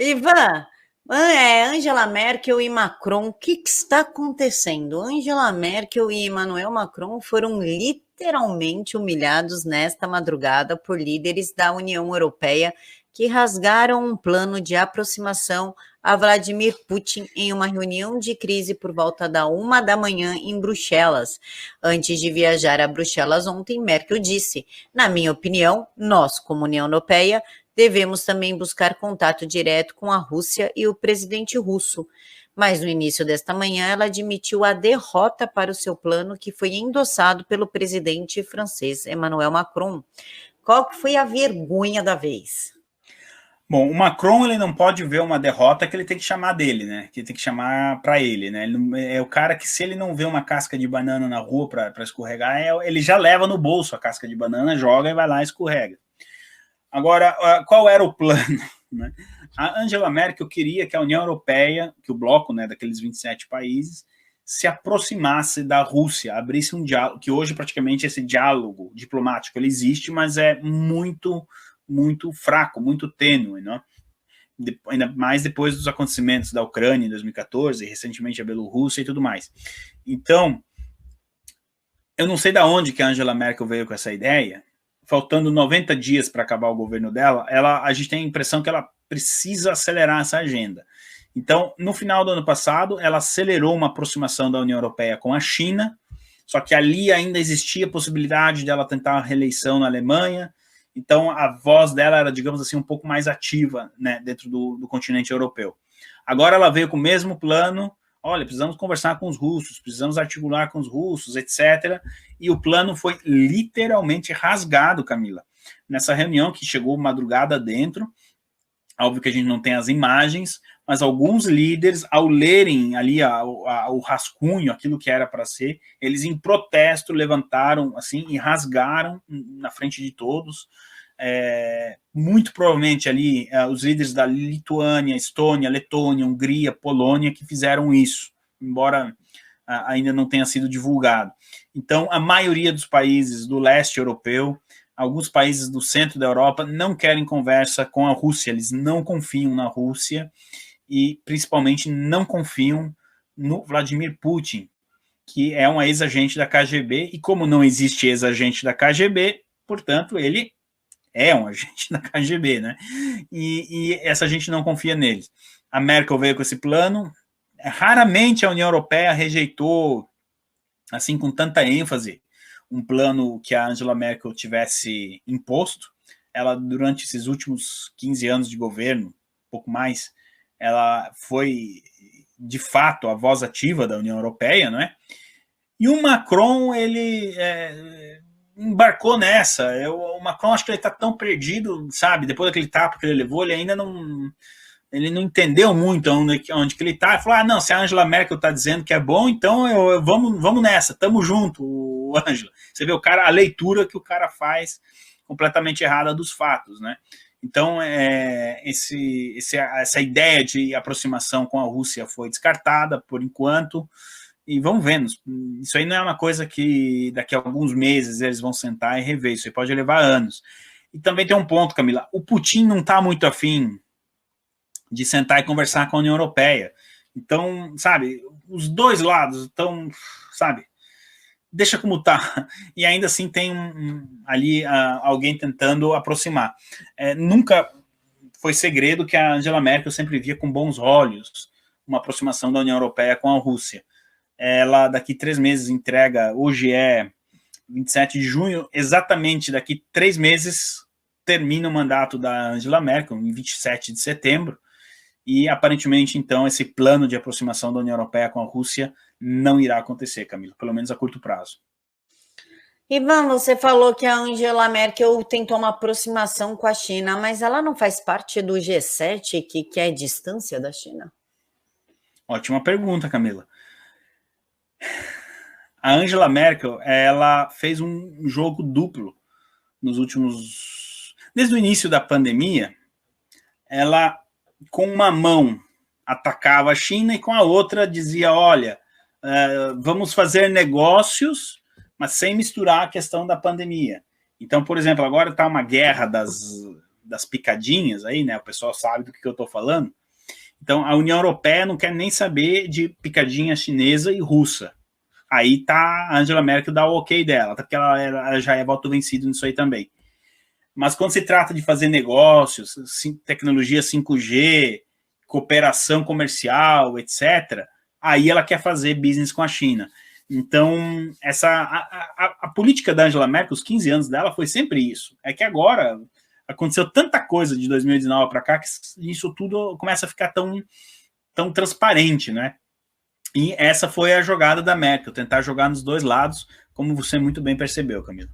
Ivan, Angela Merkel e Macron, o que está acontecendo? Angela Merkel e Emmanuel Macron foram literalmente humilhados nesta madrugada por líderes da União Europeia que rasgaram um plano de aproximação a Vladimir Putin em uma reunião de crise por volta da 1 da manhã em Bruxelas. Antes de viajar a Bruxelas ontem, Merkel disse: "Na minha opinião, nós, como União Europeia, devemos também buscar contato direto com a Rússia e o presidente russo." Mas no início desta manhã, ela admitiu a derrota para o seu plano, que foi endossado pelo presidente francês Emmanuel Macron. Qual que foi a vergonha da vez? Bom, o Macron, ele não pode ver uma derrota que ele tem que chamar dele, né? Que tem que chamar para ele, né? É o cara que, se ele não vê uma casca de banana na rua para escorregar, ele já leva no bolso a casca de banana, joga e vai lá e escorrega. Agora, qual era o plano? Né? A Angela Merkel queria que a União Europeia, que o bloco, né, daqueles 27 países, se aproximasse da Rússia, abrisse um diálogo, que hoje praticamente esse diálogo diplomático ele existe, mas é muito fraco, muito tênue, né? Ainda mais depois dos acontecimentos da Ucrânia em 2014, recentemente a Bielorrússia e tudo mais. Então, eu não sei de onde que a Angela Merkel veio com essa ideia. Faltando 90 dias para acabar o governo dela, a gente tem a impressão que ela precisa acelerar essa agenda. Então, no final do ano passado, ela acelerou uma aproximação da União Europeia com a China, só que ali ainda existia a possibilidade dela tentar a reeleição na Alemanha. Então, a voz dela era, digamos assim, um pouco mais ativa, né, dentro do continente europeu. Agora ela veio com o mesmo plano: olha, precisamos conversar com os russos, precisamos articular com os russos, etc. E o plano foi literalmente rasgado, Camila. Nessa reunião que chegou madrugada dentro, óbvio que a gente não tem as imagens, mas alguns líderes, ao lerem ali o rascunho, aquilo que era para ser, eles em protesto levantaram assim e rasgaram na frente de todos. Muito provavelmente ali os líderes da Lituânia, Estônia, Letônia, Hungria, Polônia que fizeram isso, embora ainda não tenha sido divulgado. Então, a maioria dos países do leste europeu, alguns países do centro da Europa, não querem conversa com a Rússia, eles não confiam na Rússia e, principalmente, não confiam no Vladimir Putin, que é um ex-agente da KGB, e como não existe ex-agente da KGB, portanto, ele é um agente da KGB, né? E essa gente não confia nele. A Merkel veio com esse plano, raramente a União Europeia rejeitou, assim, com tanta ênfase, um plano que a Angela Merkel tivesse imposto. Ela, durante esses últimos 15 anos de governo, um pouco mais, ela foi, de fato, a voz ativa da União Europeia, não é? E o Macron, ele embarcou nessa. O Macron, acho que ele está tão perdido, sabe? Depois daquele tapa que ele levou, ele ainda ele não entendeu muito onde que ele está. Ele falou: não, se a Angela Merkel está dizendo que é bom, então vamos nessa, tamo junto, Angela. Você vê a leitura que o cara faz completamente errada dos fatos, né? Então, essa ideia de aproximação com a Rússia foi descartada por enquanto, e vamos vendo. Isso aí não é uma coisa que daqui a alguns meses eles vão sentar e rever, isso aí pode levar anos. E também tem um ponto, Camila: o Putin não está muito afim de sentar e conversar com a União Europeia. Então, sabe, os dois lados estão, sabe, deixa como tá. E ainda assim tem ali alguém tentando aproximar. Nunca foi segredo que a Angela Merkel sempre via com bons olhos uma aproximação da União Europeia com a Rússia. Ela, daqui 3 meses, entrega, hoje é 27 de junho, exatamente daqui 3 meses termina o mandato da Angela Merkel, em 27 de setembro, e aparentemente, então, esse plano de aproximação da União Europeia com a Rússia não irá acontecer, Camila, pelo menos a curto prazo. Ivan, você falou que a Angela Merkel tentou uma aproximação com a China, mas ela não faz parte do G7, que quer distância da China? Ótima pergunta, Camila. A Angela Merkel, ela fez um jogo duplo nos últimos... Desde o início da pandemia, ela, com uma mão, atacava a China e com a outra dizia: olha, vamos fazer negócios, mas sem misturar a questão da pandemia. Então, por exemplo, agora está uma guerra das picadinhas aí, né? O pessoal sabe do que eu estou falando. Então, a União Europeia não quer nem saber de picadinha chinesa e russa. Aí tá a Angela Merkel dá o ok dela, até porque ela já é voto vencido nisso aí também. Mas quando se trata de fazer negócios, tecnologia 5G, cooperação comercial, etc., aí ela quer fazer business com a China. Então, a política da Angela Merkel, os 15 anos dela, foi sempre isso. É que agora aconteceu tanta coisa de 2019 para cá que isso tudo começa a ficar tão transparente, né? E essa foi a jogada da Merkel, tentar jogar nos dois lados, como você muito bem percebeu, Camila.